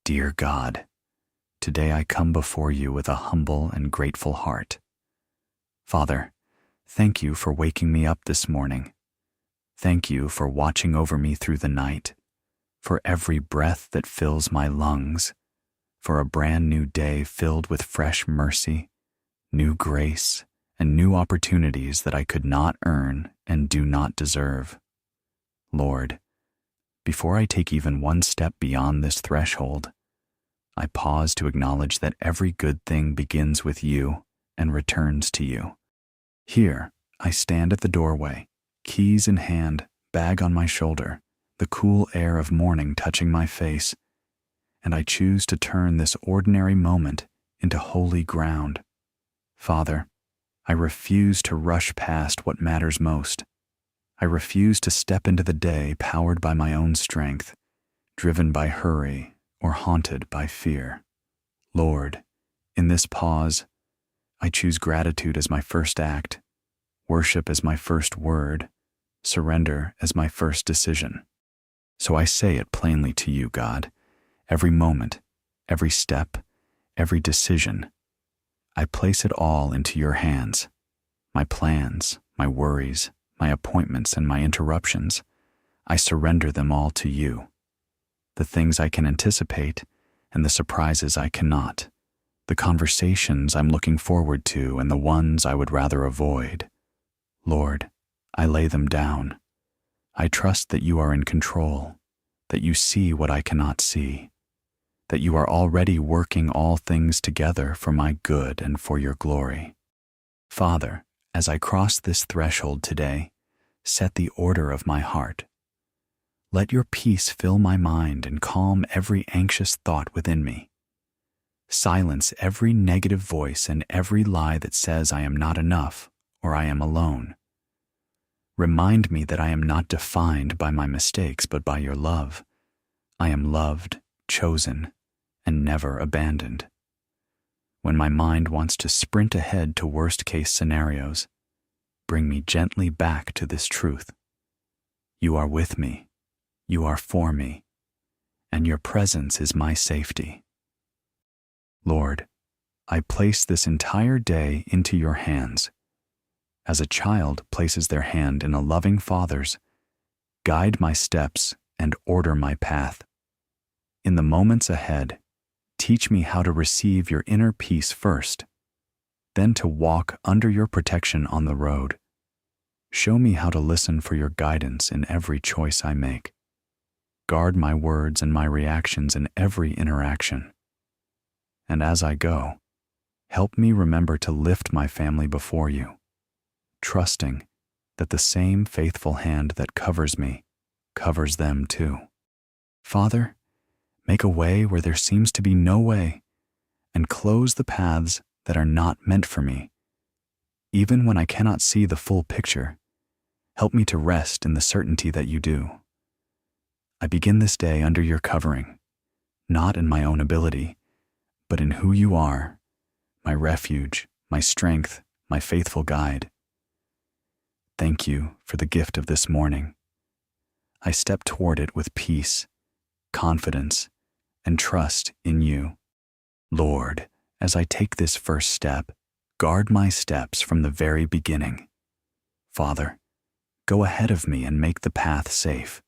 Dear God, today I come before you with a humble and grateful heart. Father, thank you for waking me up this morning. Thank you for watching over me through the night, for every breath that fills my lungs, for a brand new day filled with fresh mercy, new grace, and new opportunities that I could not earn and do not deserve. Lord, before I take even one step beyond this threshold, I pause to acknowledge that every good thing begins with you and returns to you. Here, I stand at the doorway, keys in hand, bag on my shoulder, the cool air of morning touching my face, and I choose to turn this ordinary moment into holy ground. Father, I refuse to rush past what matters most. I refuse to step into the day powered by my own strength, driven by hurry, or haunted by fear. Lord, in this pause, I choose gratitude as my first act, worship as my first word, surrender as my first decision. So I say it plainly to you, God, every moment, every step, every decision, I place it all into your hands. My plans, my worries, my appointments, and my interruptions, I surrender them all to you. The things I can anticipate and the surprises I cannot, the conversations I'm looking forward to and the ones I would rather avoid. Lord, I lay them down. I trust that you are in control, that you see what I cannot see, that you are already working all things together for my good and for your glory. Father, as I cross this threshold today, set the order of my heart. Let your peace fill my mind and calm every anxious thought within me. Silence every negative voice and every lie that says I am not enough or I am alone. Remind me that I am not defined by my mistakes but by your love. I am loved, chosen, and never abandoned. When my mind wants to sprint ahead to worst-case scenarios, bring me gently back to this truth. You are with me. You are for me, and your presence is my safety. Lord, I place this entire day into your hands. As a child places their hand in a loving father's, guide my steps and order my path. In the moments ahead, teach me how to receive your inner peace first, then to walk under your protection on the road. Show me how to listen for your guidance in every choice I make. Guard my words and my reactions in every interaction. And as I go, help me remember to lift my family before you, trusting that the same faithful hand that covers me covers them too. Father, make a way where there seems to be no way, and close the paths that are not meant for me. Even when I cannot see the full picture, help me to rest in the certainty that you do. I begin this day under your covering, not in my own ability, but in who you are, my refuge, my strength, my faithful guide. Thank you for the gift of this morning. I step toward it with peace, confidence, and trust in you. Lord, as I take this first step, guard my steps from the very beginning. Father, go ahead of me and make the path safe.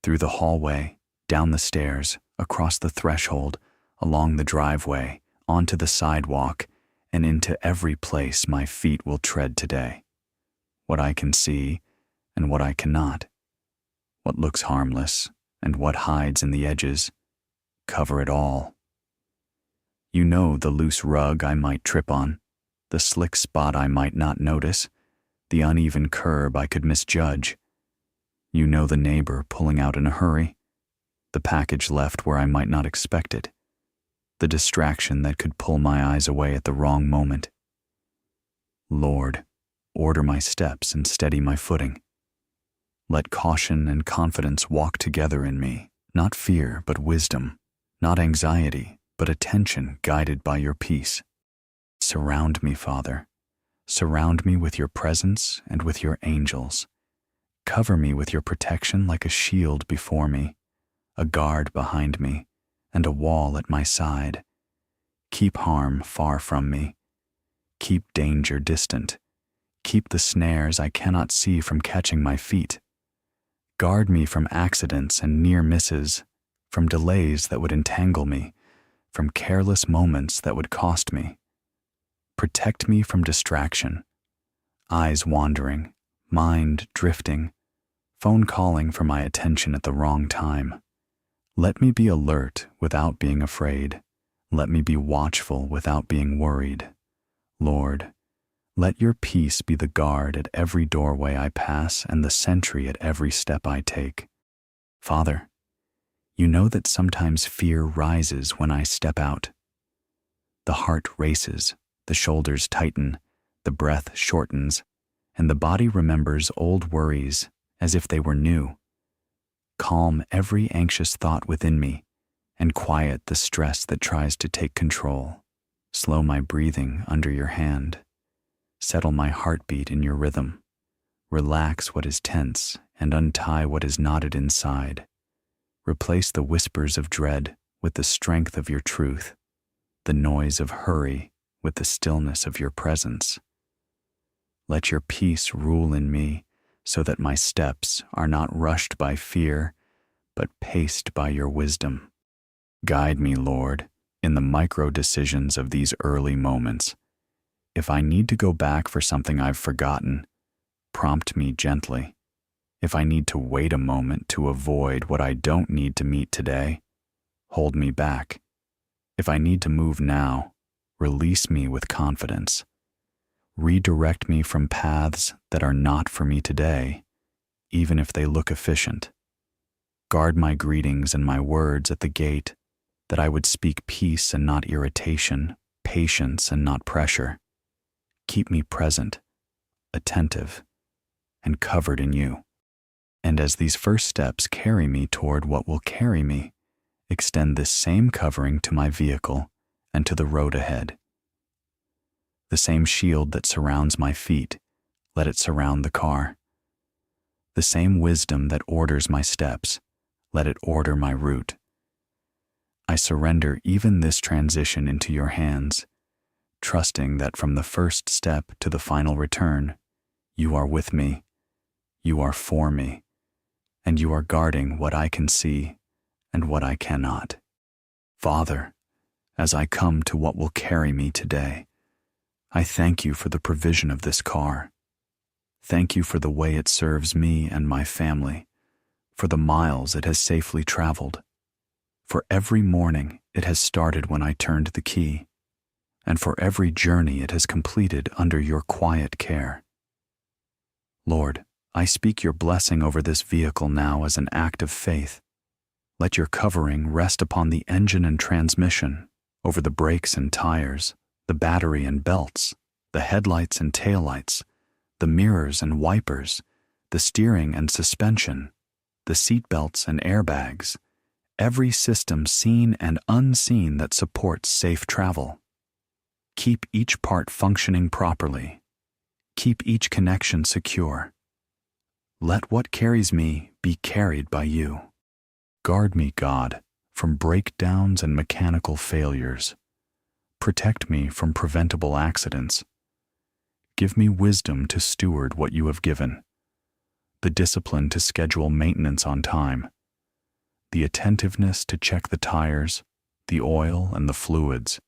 Through the hallway, down the stairs, across the threshold, along the driveway, onto the sidewalk, and into every place my feet will tread today. What I can see and what I cannot. What looks harmless and what hides in the edges. Cover it all. You know the loose rug I might trip on, the slick spot I might not notice, the uneven curb I could misjudge. You know the neighbor pulling out in a hurry, the package left where I might not expect it, the distraction that could pull my eyes away at the wrong moment. Lord, order my steps and steady my footing. Let caution and confidence walk together in me, not fear but wisdom, not anxiety but attention guided by your peace. Surround me, Father. Surround me with your presence and with your angels. Cover me with your protection like a shield before me, a guard behind me, and a wall at my side. Keep harm far from me. Keep danger distant. Keep the snares I cannot see from catching my feet. Guard me from accidents and near misses, from delays that would entangle me, from careless moments that would cost me. Protect me from distraction, eyes wandering, mind drifting, phone calling for my attention at the wrong time. Let me be alert without being afraid. Let me be watchful without being worried. Lord, let your peace be the guard at every doorway I pass and the sentry at every step I take. Father, you know that sometimes fear rises when I step out. The heart races, the shoulders tighten, the breath shortens, and the body remembers old worries as if they were new. Calm every anxious thought within me and quiet the stress that tries to take control. Slow my breathing under your hand. Settle my heartbeat in your rhythm. Relax what is tense and untie what is knotted inside. Replace the whispers of dread with the strength of your truth, the noise of hurry with the stillness of your presence. Let your peace rule in me so that my steps are not rushed by fear, but paced by your wisdom. Guide me, Lord, in the micro decisions of these early moments. If I need to go back for something I've forgotten, prompt me gently. If I need to wait a moment to avoid what I don't need to meet today, hold me back. If I need to move now, release me with confidence. Redirect me from paths that are not for me today, even if they look efficient. Guard my greetings and my words at the gate, that I would speak peace and not irritation, patience and not pressure. Keep me present, attentive, and covered in you. And as these first steps carry me toward what will carry me, extend this same covering to my vehicle and to the road ahead. The same shield that surrounds my feet, let it surround the car. The same wisdom that orders my steps, let it order my route. I surrender even this transition into your hands, trusting that from the first step to the final return, you are with me, you are for me, and you are guarding what I can see and what I cannot. Father, as I come to what will carry me today, I thank you for the provision of this car. Thank you for the way it serves me and my family, for the miles it has safely traveled, for every morning it has started when I turned the key, and for every journey it has completed under your quiet care. Lord, I speak your blessing over this vehicle now as an act of faith. Let your covering rest upon the engine and transmission, over the brakes and tires, the battery and belts, the headlights and taillights, the mirrors and wipers, the steering and suspension, the seat belts and airbags, every system seen and unseen that supports safe travel. Keep each part functioning properly. Keep each connection secure. Let what carries me be carried by you. Guard me, God, from breakdowns and mechanical failures. Protect me from preventable accidents. Give me wisdom to steward what you have given, the discipline to schedule maintenance on time, the attentiveness to check the tires, the oil and the fluids,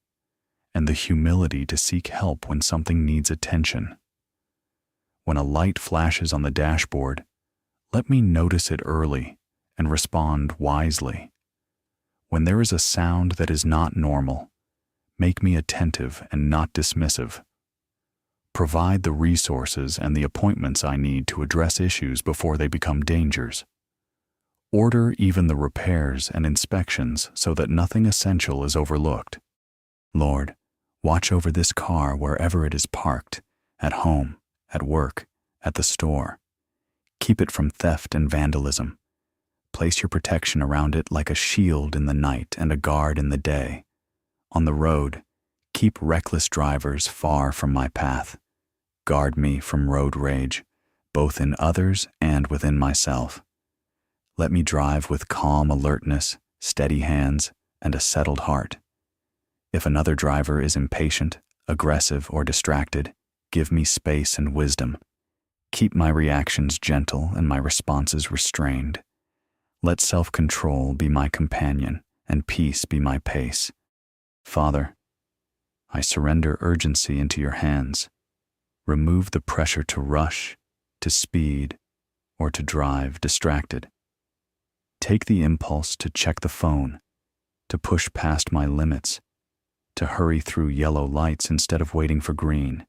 and the humility to seek help when something needs attention. When a light flashes on the dashboard, let me notice it early and respond wisely. When there is a sound that is not normal, make me attentive and not dismissive. Provide the resources and the appointments I need to address issues before they become dangers. Order even the repairs and inspections so that nothing essential is overlooked. Lord, watch over this car wherever it is parked, at home, at work, at the store. Keep it from theft and vandalism. Place your protection around it like a shield in the night and a guard in the day. On the road, keep reckless drivers far from my path. Guard me from road rage, both in others and within myself. Let me drive with calm alertness, steady hands, and a settled heart. If another driver is impatient, aggressive, or distracted, give me space and wisdom. Keep my reactions gentle and my responses restrained. Let self-control be my companion and peace be my pace. Father, I surrender urgency into your hands. Remove the pressure to rush, to speed, or to drive distracted. Take the impulse to check the phone, to push past my limits, to hurry through yellow lights instead of waiting for green.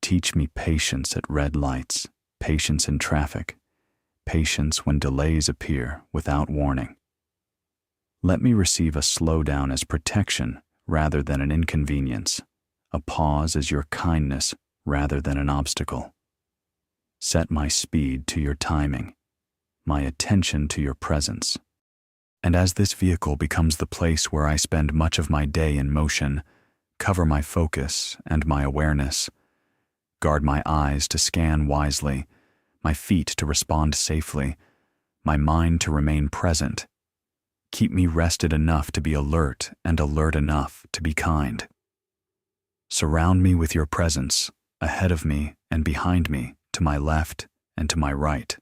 Teach me patience at red lights, patience in traffic, patience when delays appear without warning. Let me receive a slowdown as protection rather than an inconvenience, a pause as your kindness rather than an obstacle. Set my speed to your timing, my attention to your presence. And as this vehicle becomes the place where I spend much of my day in motion, cover my focus and my awareness. Guard my eyes to scan wisely, my feet to respond safely, my mind to remain present. Keep me rested enough to be alert and alert enough to be kind. Surround me with your presence, ahead of me and behind me, to my left and to my right.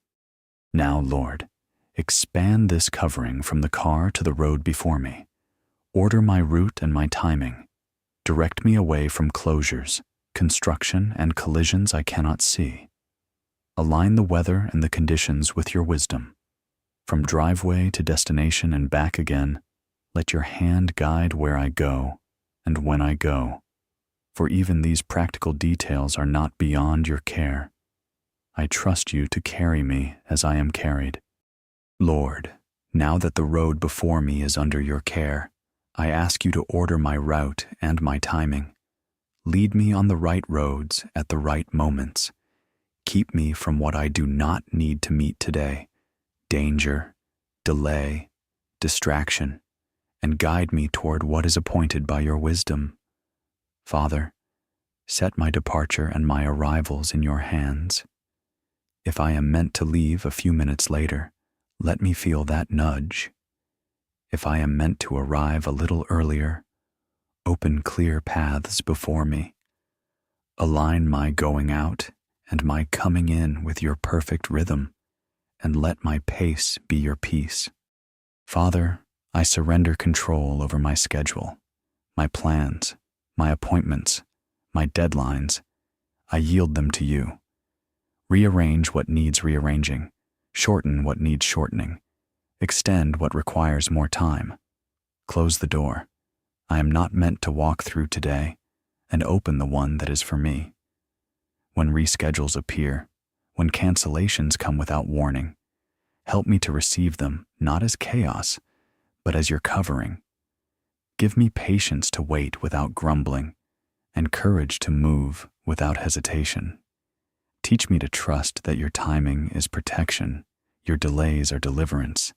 Now, Lord, expand this covering from the car to the road before me. Order my route and my timing. Direct me away from closures, construction, and collisions I cannot see. Align the weather and the conditions with your wisdom. From driveway to destination and back again, let your hand guide where I go and when I go, for even these practical details are not beyond your care. I trust you to carry me as I am carried. Lord, now that the road before me is under your care, I ask you to order my route and my timing. Lead me on the right roads at the right moments. Keep me from what I do not need to meet today, danger, delay, distraction, and guide me toward what is appointed by your wisdom. Father, set my departure and my arrivals in your hands. If I am meant to leave a few minutes later, let me feel that nudge. If I am meant to arrive a little earlier, open clear paths before me. Align my going out and my coming in with your perfect rhythm, and let my pace be your peace. Father, I surrender control over my schedule, my plans, my appointments, my deadlines. I yield them to you. Rearrange what needs rearranging, shorten what needs shortening, extend what requires more time. Close the door I am not meant to walk through today, and open the one that is for me. When reschedules appear, when cancellations come without warning, help me to receive them not as chaos, but as your covering. Give me patience to wait without grumbling, and courage to move without hesitation. Teach me to trust that your timing is protection, your delays are deliverance,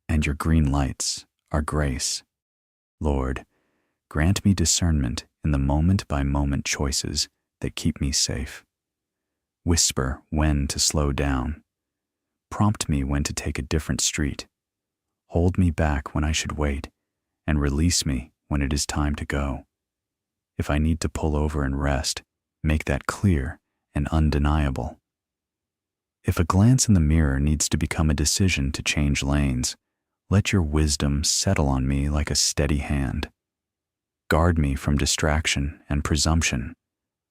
and your green lights are grace. Lord, grant me discernment in the moment-by-moment choices that keep me safe. Whisper when to slow down. Prompt me when to take a different street. Hold me back when I should wait, and release me when it is time to go. If I need to pull over and rest, make that clear and undeniable. If a glance in the mirror needs to become a decision to change lanes, let your wisdom settle on me like a steady hand. Guard me from distraction and presumption.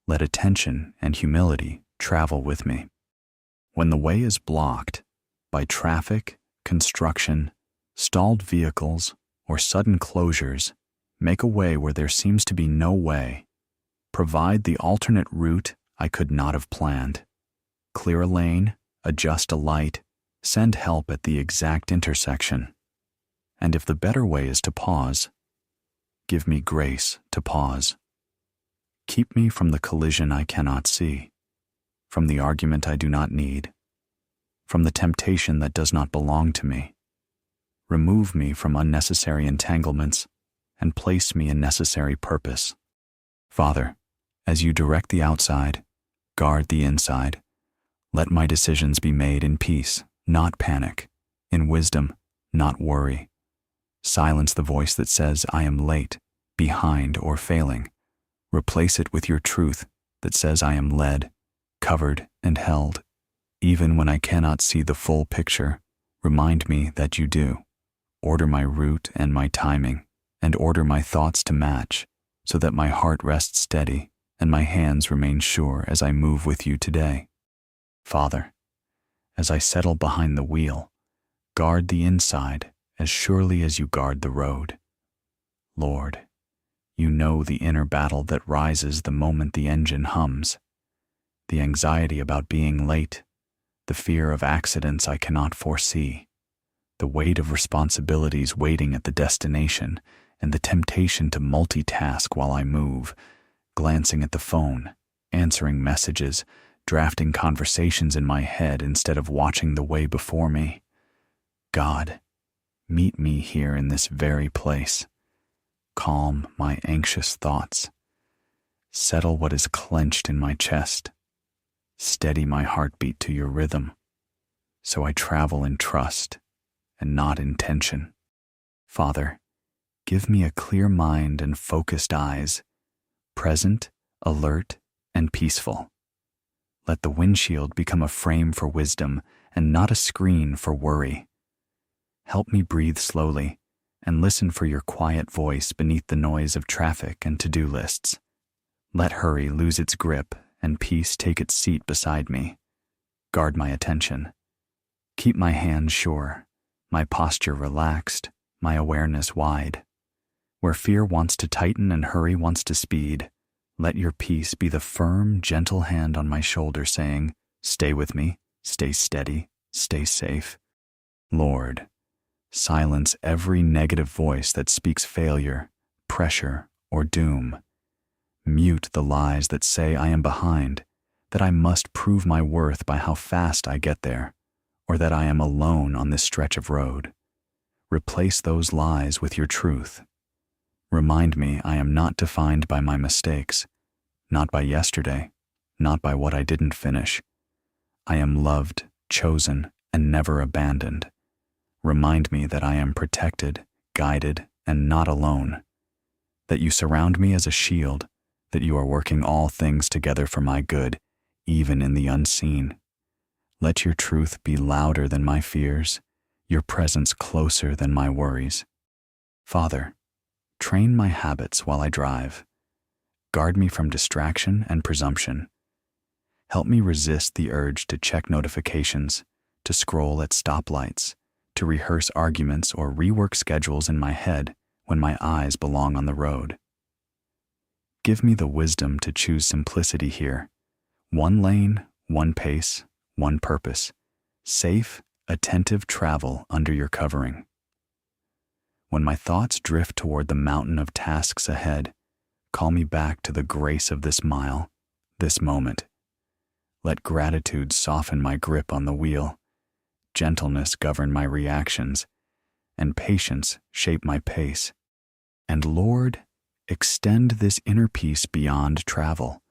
Let attention and humility travel with me. When the way is blocked by traffic, construction, stalled vehicles, or sudden closures, make a way where there seems to be no way. Provide the alternate route I could not have planned. Clear a lane, adjust a light, send help at the exact intersection. And if the better way is to pause, give me grace to pause. Keep me from the collision I cannot see, from the argument I do not need, from the temptation that does not belong to me. Remove me from unnecessary entanglements and place me in necessary purpose. Father, as you direct the outside, guard the inside. Let my decisions be made in peace, not panic, in wisdom, not worry. Silence the voice that says I am late, behind, or failing. Replace it with your truth that says I am led, covered, and held. Even when I cannot see the full picture, remind me that you do. Order my route and my timing, and order my thoughts to match, so that my heart rests steady and my hands remain sure as I move with you today. Father, as I settle behind the wheel, guard the inside as surely as you guard the road. Lord, you know the inner battle that rises the moment the engine hums, the anxiety about being late, the fear of accidents I cannot foresee, the weight of responsibilities waiting at the destination, and the temptation to multitask while I move, glancing at the phone, answering messages, drafting conversations in my head instead of watching the way before me. God, meet me here in this very place. Calm my anxious thoughts. Settle what is clenched in my chest. Steady my heartbeat to your rhythm, so I travel in trust and not in tension. Father, give me a clear mind and focused eyes, present, alert, and peaceful. Let the windshield become a frame for wisdom and not a screen for worry. Help me breathe slowly and listen for your quiet voice beneath the noise of traffic and to-do lists. Let hurry lose its grip and peace take its seat beside me. Guard my attention. Keep my hands sure, my posture relaxed, my awareness wide. Where fear wants to tighten and hurry wants to speed, let your peace be the firm, gentle hand on my shoulder saying, stay with me, stay steady, stay safe. Lord, silence every negative voice that speaks failure, pressure, or doom. Mute the lies that say I am behind, that I must prove my worth by how fast I get there, or that I am alone on this stretch of road. Replace those lies with your truth. Remind me I am not defined by my mistakes, not by yesterday, not by what I didn't finish. I am loved, chosen, and never abandoned. Remind me that I am protected, guided, and not alone. That you surround me as a shield, that you are working all things together for my good, even in the unseen. Let your truth be louder than my fears, your presence closer than my worries. Father, train my habits while I drive. Guard me from distraction and presumption. Help me resist the urge to check notifications, to scroll at stoplights, to rehearse arguments or rework schedules in my head when my eyes belong on the road. Give me the wisdom to choose simplicity here. One lane, one pace, one purpose. Safe, attentive travel under your covering. When my thoughts drift toward the mountain of tasks ahead, call me back to the grace of this mile, this moment. Let gratitude soften my grip on the wheel, gentleness govern my reactions, and patience shape my pace. And Lord, extend this inner peace beyond travel.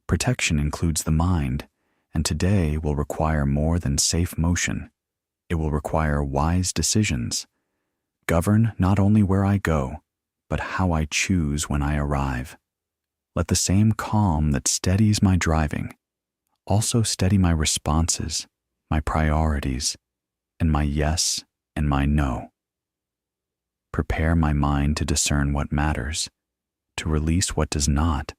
Protection includes the mind, and today will require more than safe motion. It will require wise decisions. Govern not only where I go, but how I choose when I arrive. Let the same calm that steadies my driving also steady my responses, my priorities, and my yes and my no. Prepare my mind to discern what matters, to release what does not,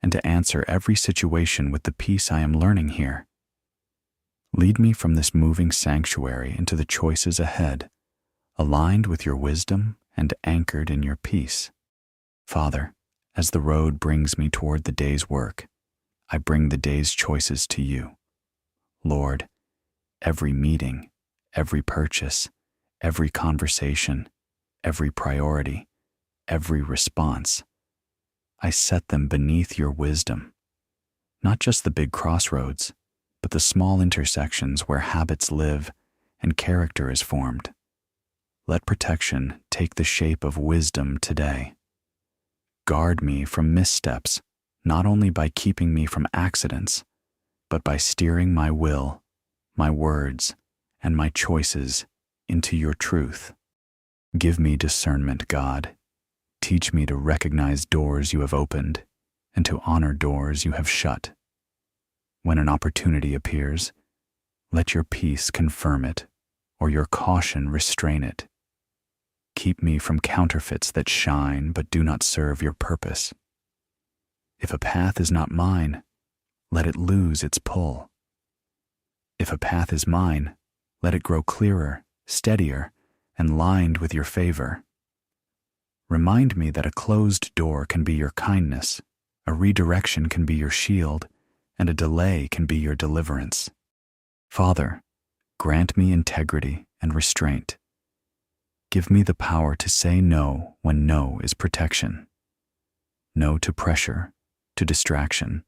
and to answer every situation with the peace I am learning here. Lead me from this moving sanctuary into the choices ahead, aligned with your wisdom and anchored in your peace. Father, as the road brings me toward the day's work, I bring the day's choices to you. Lord, every meeting, every purchase, every conversation, every priority, every response, I set them beneath your wisdom. Not just the big crossroads, but the small intersections where habits live and character is formed. Let protection take the shape of wisdom today. Guard me from missteps, not only by keeping me from accidents, but by steering my will, my words, and my choices into your truth. Give me discernment, God. Teach me to recognize doors you have opened and to honor doors you have shut. When an opportunity appears, let your peace confirm it, or your caution restrain it. Keep me from counterfeits that shine but do not serve your purpose. If a path is not mine, let it lose its pull. If a path is mine, let it grow clearer, steadier, and lined with your favor. Remind me that a closed door can be your kindness, a redirection can be your shield, and a delay can be your deliverance. Father, grant me integrity and restraint. Give me the power to say no when no is protection. No to pressure, to distraction,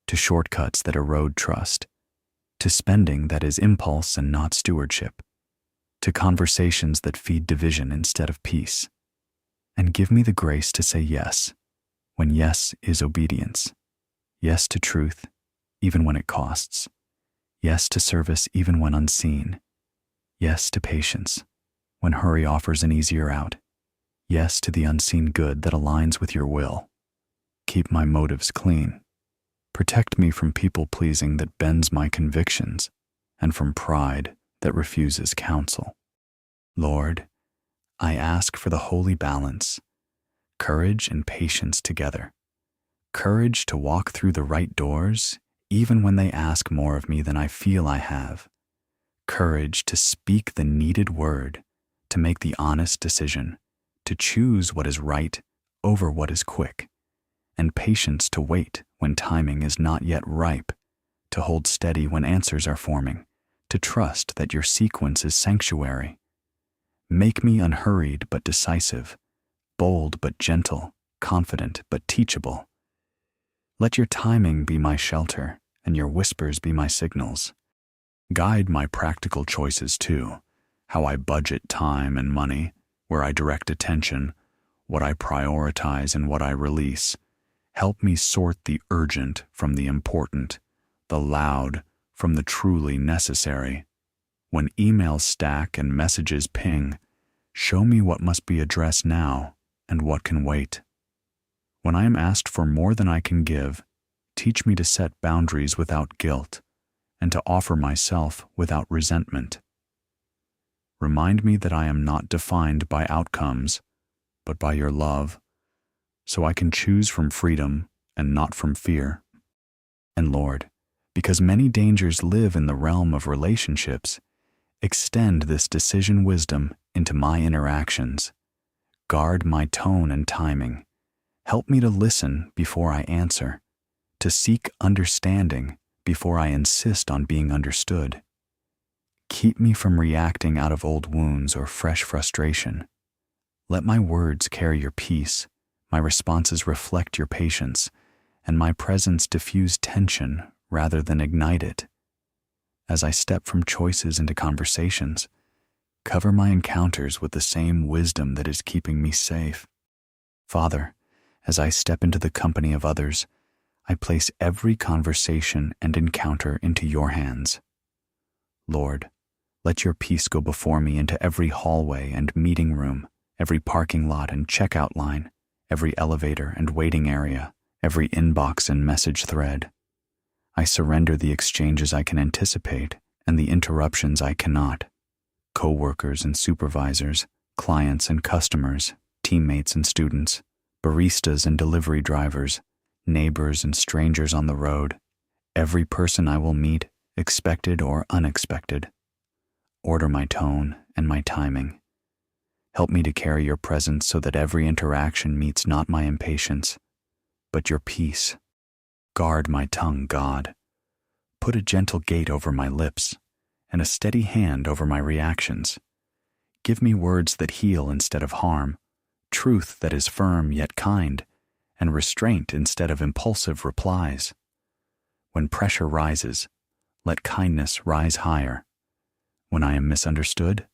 to shortcuts that erode trust, to spending that is impulse and not stewardship, to conversations that feed division instead of peace. And give me the grace to say yes, when yes is obedience. Yes to truth, even when it costs. Yes to service, even when unseen. Yes to patience, when hurry offers an easier out. Yes to the unseen good that aligns with your will. Keep my motives clean. Protect me from people-pleasing that bends my convictions, and from pride that refuses counsel. Lord, I ask for the holy balance, courage and patience together. Courage to walk through the right doors, even when they ask more of me than I feel I have. Courage to speak the needed word, to make the honest decision, to choose what is right over what is quick, and patience to wait when timing is not yet ripe, to hold steady when answers are forming, to trust that your sequence is sanctuary. Make me unhurried but decisive, bold but gentle, confident but teachable. Let your timing be my shelter, and your whispers be my signals. Guide my practical choices too, how I budget time and money, where I direct attention, what I prioritize and what I release. Help me sort the urgent from the important, the loud from the truly necessary. When emails stack and messages ping, show me what must be addressed now and what can wait. When I am asked for more than I can give, teach me to set boundaries without guilt and to offer myself without resentment. Remind me that I am not defined by outcomes, but by your love, so I can choose from freedom and not from fear. And Lord, because many dangers live in the realm of relationships, extend this decision wisdom into my interactions. Guard my tone and timing. Help me to listen before I answer, to seek understanding before I insist on being understood. Keep me from reacting out of old wounds or fresh frustration. Let my words carry your peace, my responses reflect your patience, and my presence diffuse tension rather than ignite it. As I step from choices into conversations, cover my encounters with the same wisdom that is keeping me safe. Father, as I step into the company of others, I place every conversation and encounter into your hands. Lord, let your peace go before me into every hallway and meeting room, every parking lot and checkout line, every elevator and waiting area, every inbox and message thread. I surrender the exchanges I can anticipate and the interruptions I cannot. Co-workers and supervisors, clients and customers, teammates and students, baristas and delivery drivers, neighbors and strangers on the road, every person I will meet, expected or unexpected. Order my tone and my timing. Help me to carry your presence so that every interaction meets not my impatience, but your peace. Guard my tongue, God. Put a gentle gate over my lips and a steady hand over my reactions. Give me words that heal instead of harm, truth that is firm yet kind, and restraint instead of impulsive replies. When pressure rises, let kindness rise higher. When I am misunderstood,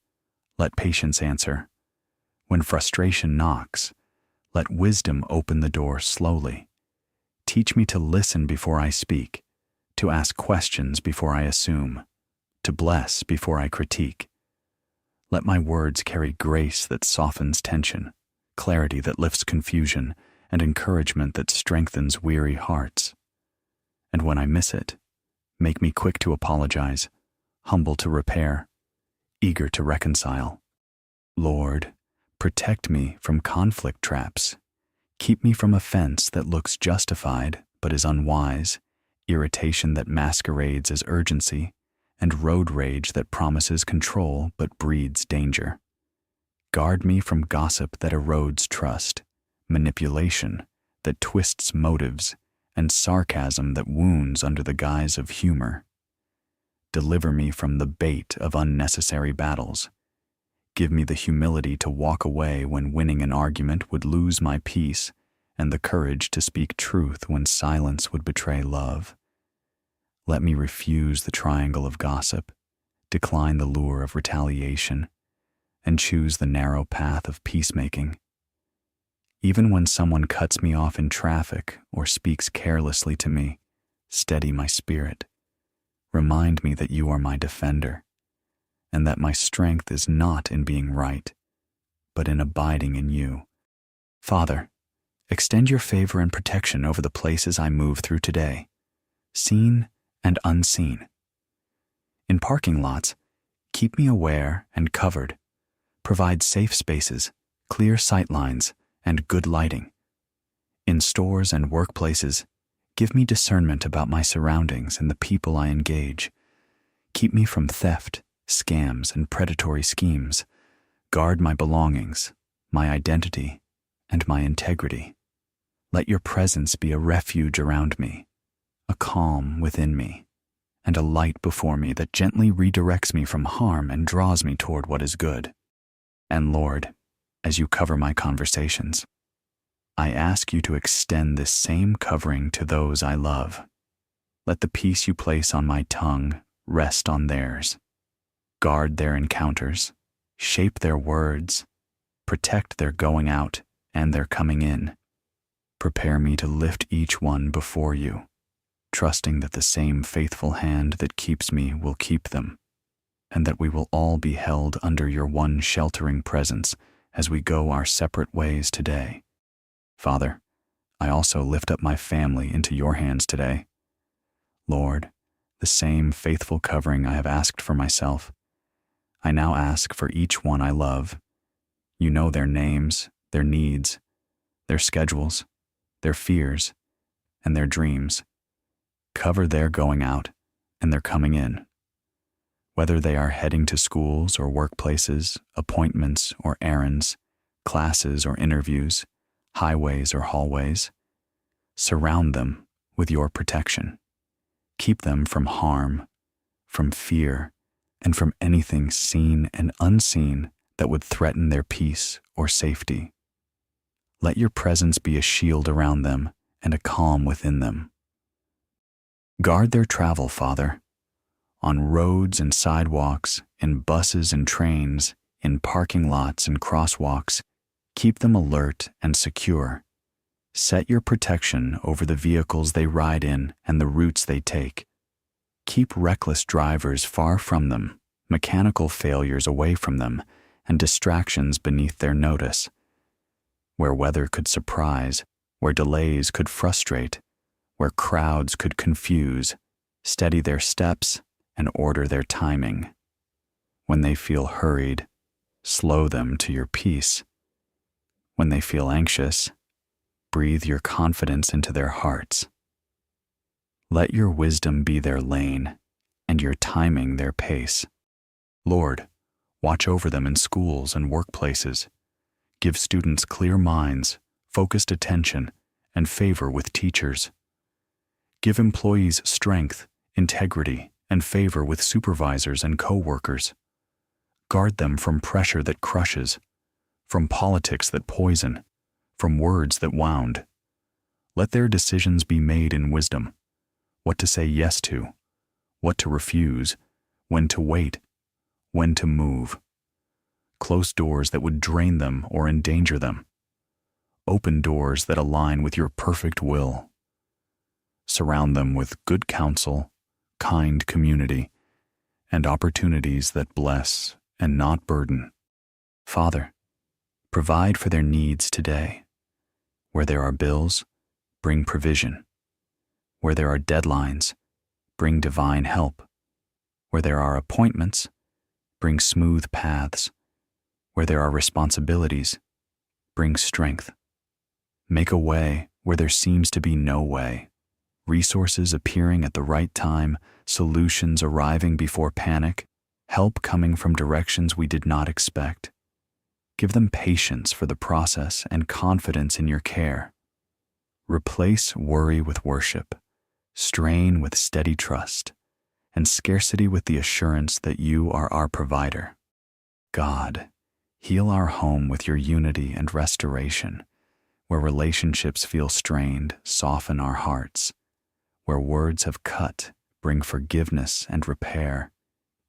let patience answer. When frustration knocks, let wisdom open the door slowly. Teach me to listen before I speak, to ask questions before I assume, to bless before I critique. Let my words carry grace that softens tension, clarity that lifts confusion, and encouragement that strengthens weary hearts. And when I miss it, make me quick to apologize, humble to repair, eager to reconcile. Lord, protect me from conflict traps. Keep me from offense that looks justified but is unwise, irritation that masquerades as urgency, and road rage that promises control but breeds danger. Guard me from gossip that erodes trust, manipulation that twists motives, and sarcasm that wounds under the guise of humor. Deliver me from the bait of unnecessary battles. Give me the humility to walk away when winning an argument would lose my peace, and the courage to speak truth when silence would betray love. Let me refuse the triangle of gossip, decline the lure of retaliation, and choose the narrow path of peacemaking. Even when someone cuts me off in traffic or speaks carelessly to me, steady my spirit. Remind me that you are my defender, and that my strength is not in being right, but in abiding in you. Father, extend your favor and protection over the places I move through today, seen and unseen. In parking lots, keep me aware and covered. Provide safe spaces, clear sight lines, and good lighting. In stores and workplaces, give me discernment about my surroundings and the people I engage. Keep me from theft, scams, and predatory schemes. Guard my belongings, my identity, and my integrity. Let your presence be a refuge around me, a calm within me, and a light before me that gently redirects me from harm and draws me toward what is good. And Lord, as you cover my conversations, I ask you to extend this same covering to those I love. Let the peace you place on my tongue rest on theirs. Guard their encounters, shape their words, protect their going out and their coming in. Prepare me to lift each one before you, trusting that the same faithful hand that keeps me will keep them, and that we will all be held under your one sheltering presence as we go our separate ways today. Father, I also lift up my family into your hands today. Lord, the same faithful covering I have asked for myself, I now ask for each one I love. You know their names, their needs, their schedules, their fears, and their dreams. Cover their going out and their coming in. Whether they are heading to schools or workplaces, appointments or errands, classes or interviews, highways or hallways, surround them with your protection. Keep them from harm, from fear, and from anything seen and unseen that would threaten their peace or safety. Let your presence be a shield around them and a calm within them. Guard their travel, Father, on roads and sidewalks, in buses and trains, in parking lots and crosswalks. Keep them alert and secure. Set your protection over the vehicles they ride in and the routes they take. Keep reckless drivers far from them, mechanical failures away from them, and distractions beneath their notice. Where weather could surprise, where delays could frustrate, where crowds could confuse, steady their steps and order their timing. When they feel hurried, slow them to your peace. When they feel anxious, breathe your confidence into their hearts. Let your wisdom be their lane and your timing their pace. Lord, watch over them in schools and workplaces. Give students clear minds, focused attention, and favor with teachers. Give employees strength, integrity, and favor with supervisors and co-workers. Guard them from pressure that crushes, from politics that poison, from words that wound. Let their decisions be made in wisdom, what to say yes to, what to refuse, when to wait, when to move. Close doors that would drain them or endanger them. Open doors that align with your perfect will. Surround them with good counsel, kind community, and opportunities that bless and not burden. Father, provide for their needs today. Where there are bills, bring provision. Where there are deadlines, bring divine help. Where there are appointments, bring smooth paths. Where there are responsibilities, bring strength. Make a way where there seems to be no way. Resources appearing at the right time, solutions arriving before panic, help coming from directions we did not expect. Give them patience for the process and confidence in your care. Replace worry with worship, strain with steady trust, and scarcity with the assurance that you are our provider. God, heal our home with your unity and restoration. Where relationships feel strained, soften our hearts. Where words have cut, bring forgiveness and repair.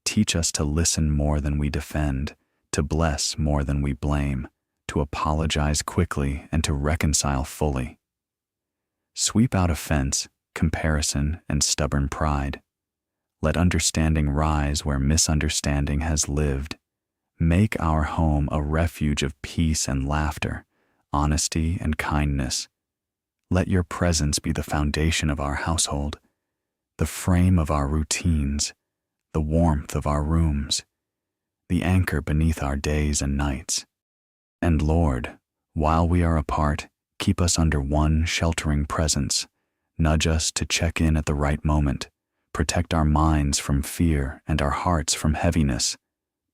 Teach us to listen more than we defend, to bless more than we blame, to apologize quickly and to reconcile fully. Sweep out offense, comparison, and stubborn pride. Let understanding rise where misunderstanding has lived. Make our home a refuge of peace and laughter, honesty and kindness. Let your presence be the foundation of our household, the frame of our routines, the warmth of our rooms, the anchor beneath our days and nights. And Lord, while we are apart, keep us under one sheltering presence. Nudge us to check in at the right moment. Protect our minds from fear and our hearts from heaviness.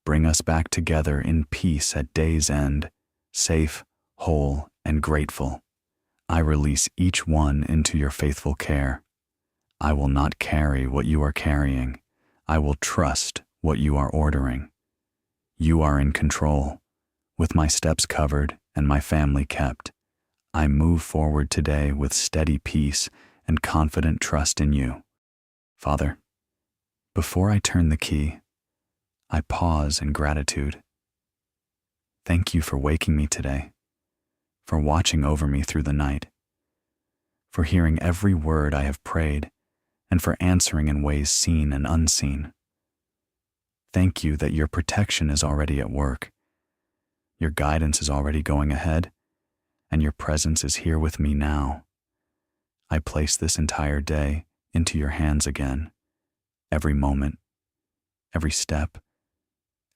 Bring us back together in peace at day's end, safe, whole, and grateful. I release each one into your faithful care. I will not carry what you are carrying. I will trust what you are ordering. You are in control. With my steps covered and my family kept, I move forward today with steady peace and confident trust in you. Father, before I turn the key, I pause in gratitude. Thank you for waking me today, for watching over me through the night, for hearing every word I have prayed, and for answering in ways seen and unseen. Thank you that your protection is already at work, your guidance is already going ahead, and your presence is here with me now. I place this entire day into your hands again, every moment, every step,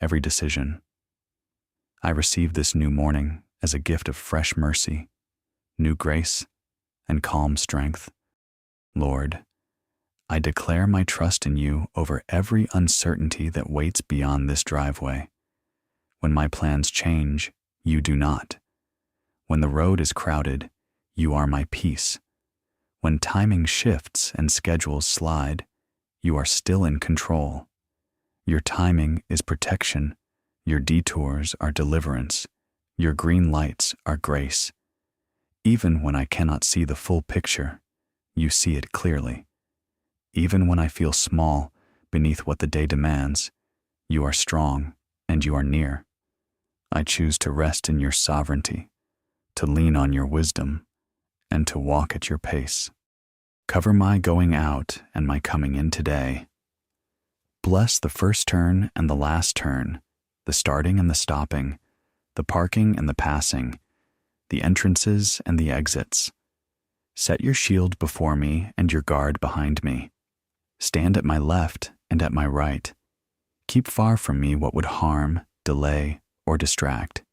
every decision. I receive this new morning as a gift of fresh mercy, new grace, and calm strength. Lord, I declare my trust in you over every uncertainty that waits beyond this driveway. When my plans change, you do not. When the road is crowded, you are my peace. When timing shifts and schedules slide, you are still in control. Your timing is protection. Your detours are deliverance. Your green lights are grace. Even when I cannot see the full picture, you see it clearly. Even when I feel small beneath what the day demands, you are strong and you are near. I choose to rest in your sovereignty, to lean on your wisdom, and to walk at your pace. Cover my going out and my coming in today. Bless the first turn and the last turn, the starting and the stopping, the parking and the passing, the entrances and the exits. Set your shield before me and your guard behind me. Stand at my left and at my right. Keep far from me what would harm, delay, or distract,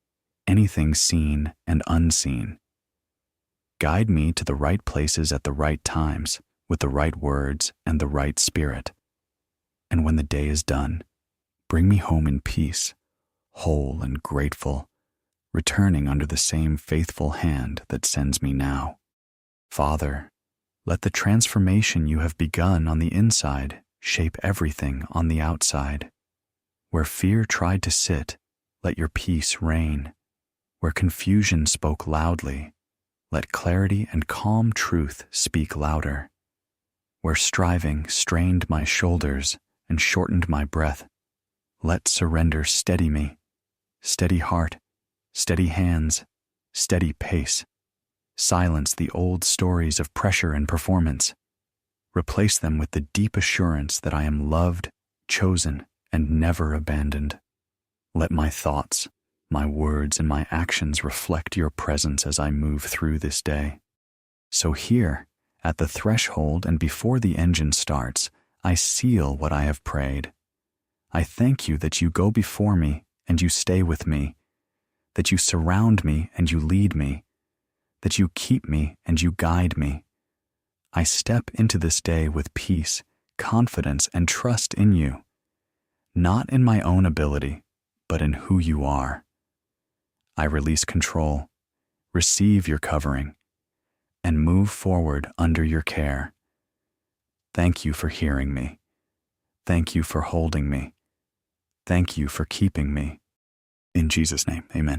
anything seen and unseen. Guide me to the right places at the right times, with the right words and the right spirit. And when the day is done, bring me home in peace, whole and grateful, returning under the same faithful hand that sends me now. Father, let the transformation you have begun on the inside shape everything on the outside. Where fear tried to sit, let your peace reign. Where confusion spoke loudly, let clarity and calm truth speak louder. Where striving strained my shoulders and shortened my breath, let surrender steady me, steady heart, steady hands, steady pace. Silence the old stories of pressure and performance. Replace them with the deep assurance that I am loved, chosen, and never abandoned. Let my thoughts, my words, and my actions reflect your presence as I move through this day. So here, at the threshold and before the engine starts, I seal what I have prayed. I thank you that you go before me and you stay with me, that you surround me and you lead me, that you keep me and you guide me. I step into this day with peace, confidence, and trust in you, not in my own ability, but in who you are. I release control, receive your covering, and move forward under your care. Thank you for hearing me. Thank you for holding me. Thank you for keeping me. In Jesus' name, amen.